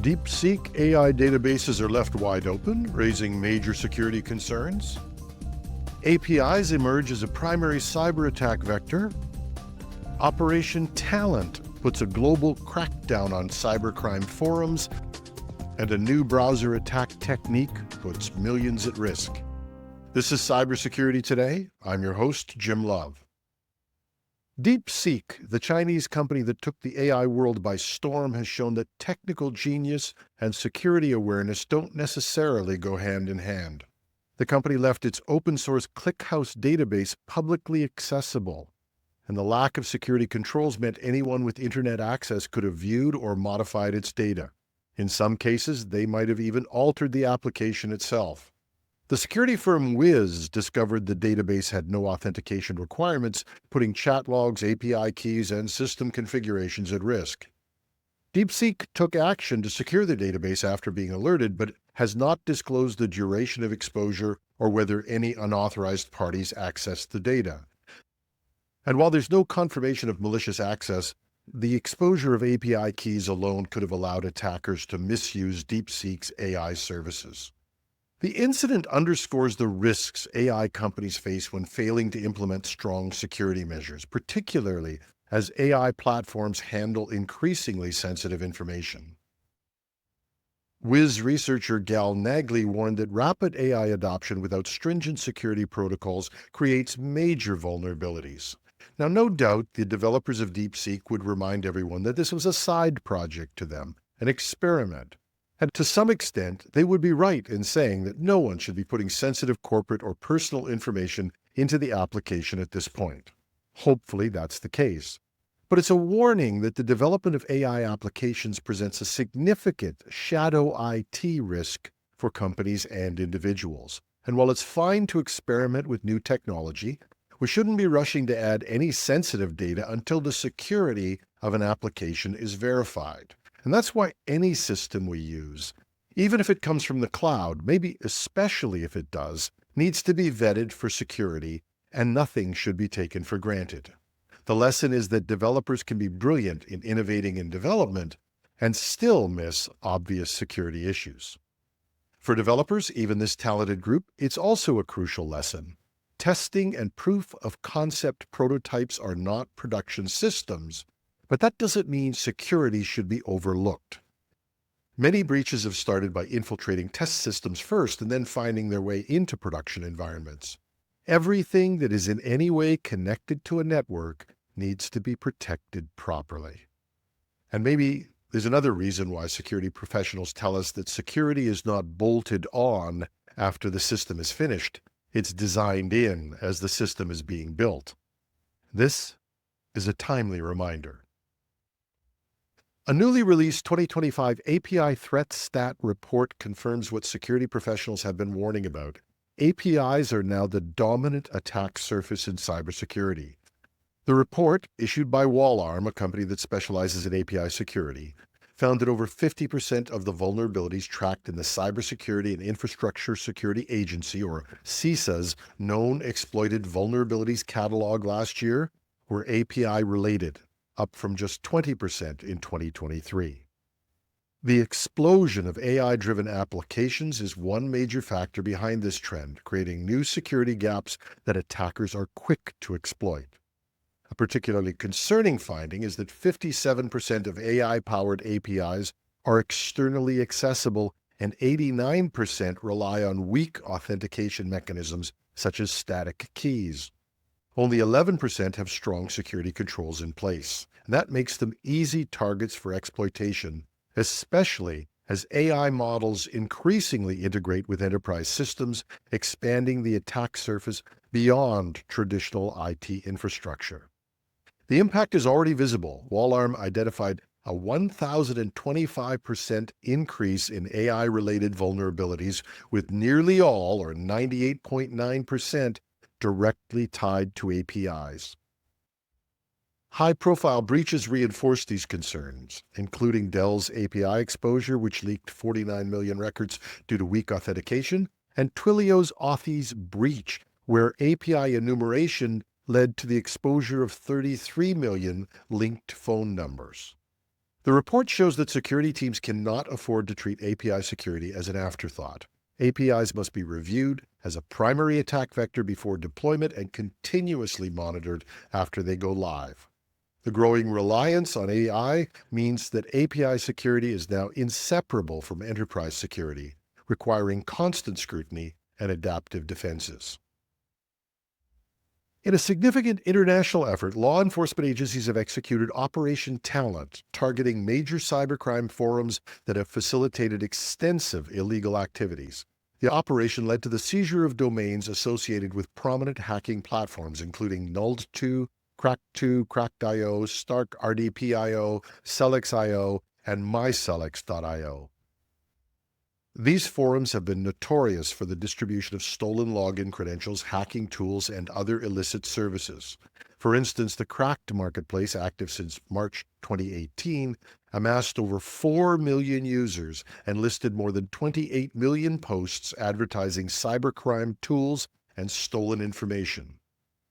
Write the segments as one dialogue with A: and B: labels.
A: DeepSeek AI databases are left wide open, raising major security concerns. APIs emerge as a primary cyber attack vector. Operation Talon puts a global crackdown on cybercrime forums. And a new browser attack technique puts millions at risk. This is Cybersecurity Today. I'm your host, Jim Love. DeepSeek, the Chinese company that took the AI world by storm, has shown that technical genius and security awareness don't necessarily go hand in hand. The company left its open-source ClickHouse database publicly accessible, and the lack of security controls meant anyone with internet access could have viewed or modified its data. In some cases, they might have even altered the application itself. The security firm Wiz discovered the database had no authentication requirements, putting chat logs, API keys, and system configurations at risk. DeepSeek took action to secure the database after being alerted, but has not disclosed the duration of exposure or whether any unauthorized parties accessed the data. And while there's no confirmation of malicious access, the exposure of API keys alone could have allowed attackers to misuse DeepSeek's AI services. The incident underscores the risks AI companies face when failing to implement strong security measures, particularly as AI platforms handle increasingly sensitive information. Wiz researcher Gal Nagley warned that rapid AI adoption without stringent security protocols creates major vulnerabilities. Now, no doubt the developers of DeepSeek would remind everyone that this was a side project to them, an experiment. And to some extent, they would be right in saying that no one should be putting sensitive corporate or personal information into the application at this point. Hopefully, that's the case. But it's a warning that the development of AI applications presents a significant shadow IT risk for companies and individuals. And while it's fine to experiment with new technology, we shouldn't be rushing to add any sensitive data until the security of an application is verified. And that's why any system we use, even if it comes from the cloud, maybe especially if it does, needs to be vetted for security, and nothing should be taken for granted. The lesson is that developers can be brilliant in innovating in development and still miss obvious security issues. For developers, even this talented group, it's also a crucial lesson. Testing and proof of concept prototypes are not production systems, but that doesn't mean security should be overlooked. Many breaches have started by infiltrating test systems first and then finding their way into production environments. Everything that is in any way connected to a network needs to be protected properly. And maybe there's another reason why security professionals tell us that security is not bolted on after the system is finished. It's designed in as the system is being built. This is a timely reminder. A newly released 2025 API Threat Stat report confirms what security professionals have been warning about. APIs are now the dominant attack surface in cybersecurity. The report, issued by WallArm, a company that specializes in API security, found that over 50% of the vulnerabilities tracked in the Cybersecurity and Infrastructure Security Agency, or CISA's, known exploited vulnerabilities catalog last year were API-related, up from just 20% in 2023. The explosion of AI-driven applications is one major factor behind this trend, creating new security gaps that attackers are quick to exploit. A particularly concerning finding is that 57% of AI-powered APIs are externally accessible and 89% rely on weak authentication mechanisms such as static keys. Only 11% have strong security controls in place, and that makes them easy targets for exploitation, especially as AI models increasingly integrate with enterprise systems, expanding the attack surface beyond traditional IT infrastructure. The impact is already visible. WallArm identified a 1,025% increase in AI-related vulnerabilities, with nearly all, or 98.9%, directly tied to APIs. High-profile breaches reinforce these concerns, including Dell's API exposure, which leaked 49 million records due to weak authentication, and Twilio's Authy's breach, where API enumeration led to the exposure of 33 million linked phone numbers. The report shows that security teams cannot afford to treat API security as an afterthought. APIs must be reviewed as a primary attack vector before deployment and continuously monitored after they go live. The growing reliance on AI means that API security is now inseparable from enterprise security, requiring constant scrutiny and adaptive defenses. In a significant international effort, law enforcement agencies have executed Operation Talon, targeting major cybercrime forums that have facilitated extensive illegal activities. The operation led to the seizure of domains associated with prominent hacking platforms, including Nuld2, Crack2, Cracked.io, Stark RDP.io, Celix.io, and mycelix.io. These forums have been notorious for the distribution of stolen login credentials, hacking tools, and other illicit services. For instance, the Cracked marketplace, active since March 2018, amassed over 4 million users and listed more than 28 million posts advertising cybercrime tools and stolen information.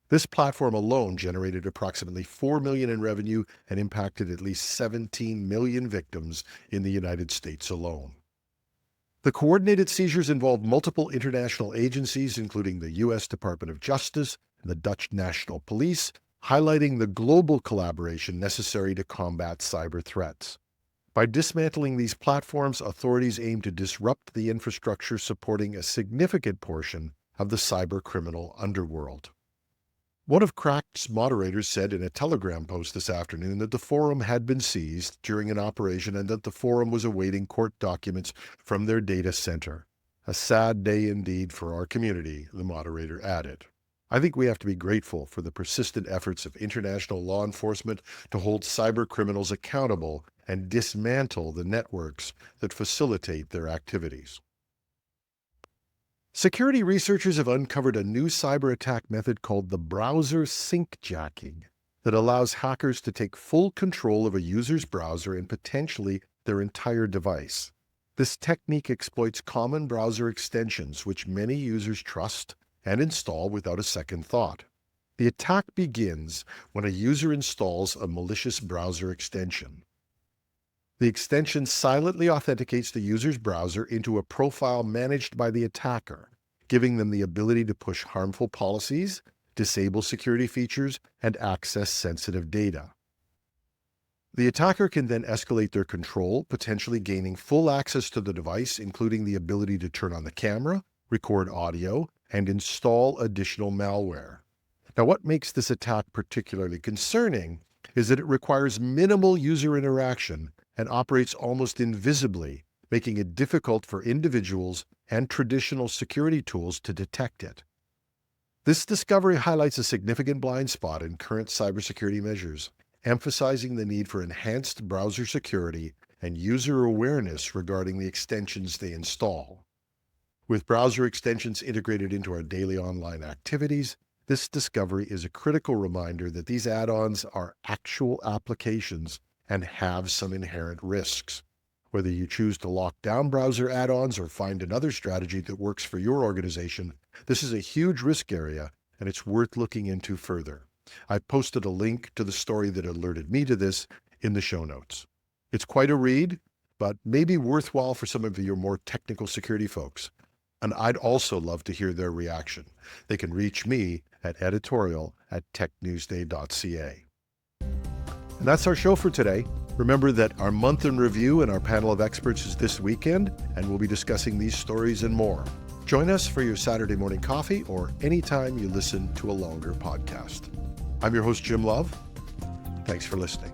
A: This platform alone generated approximately $4 million in revenue and impacted at least 17 million victims in the United States alone. The coordinated seizures involved multiple international agencies, including the U.S. Department of Justice and the Dutch National Police, highlighting the global collaboration necessary to combat cyber threats. By dismantling these platforms, authorities aim to disrupt the infrastructure supporting a significant portion of the cyber criminal underworld. One of Cracked's moderators said in a Telegram post this afternoon that the forum had been seized during an operation and that the forum was awaiting court documents from their data center. A sad day indeed for our community, the moderator added. I think we have to be grateful for the persistent efforts of international law enforcement to hold cyber criminals accountable and dismantle the networks that facilitate their activities. Security researchers have uncovered a new cyber attack method called the browser sync jacking that allows hackers to take full control of a user's browser and potentially their entire device. This technique exploits common browser extensions which many users trust and install without a second thought. The attack begins when a user installs a malicious browser extension. The extension silently authenticates the user's browser into a profile managed by the attacker, giving them the ability to push harmful policies, disable security features, and access sensitive data. The attacker can then escalate their control, potentially gaining full access to the device, including the ability to turn on the camera, record audio, and install additional malware. Now, what makes this attack particularly concerning is that it requires minimal user interaction and operates almost invisibly, making it difficult for individuals and traditional security tools to detect it. This discovery highlights a significant blind spot in current cybersecurity measures, emphasizing the need for enhanced browser security and user awareness regarding the extensions they install. With browser extensions integrated into our daily online activities, this discovery is a critical reminder that these add-ons are actual applications and have some inherent risks. Whether you choose to lock down browser add-ons or find another strategy that works for your organization, this is a huge risk area and it's worth looking into further. I posted a link to the story that alerted me to this in the show notes. It's quite a read, but maybe worthwhile for some of your more technical security folks. And I'd also love to hear their reaction. They can reach me at editorial@technewsday.ca. And that's our show for today. Remember that our month in review and our panel of experts is this weekend, and we'll be discussing these stories and more. Join us for your Saturday morning coffee or anytime you listen to a longer podcast. I'm your host, Jim Love. Thanks for listening.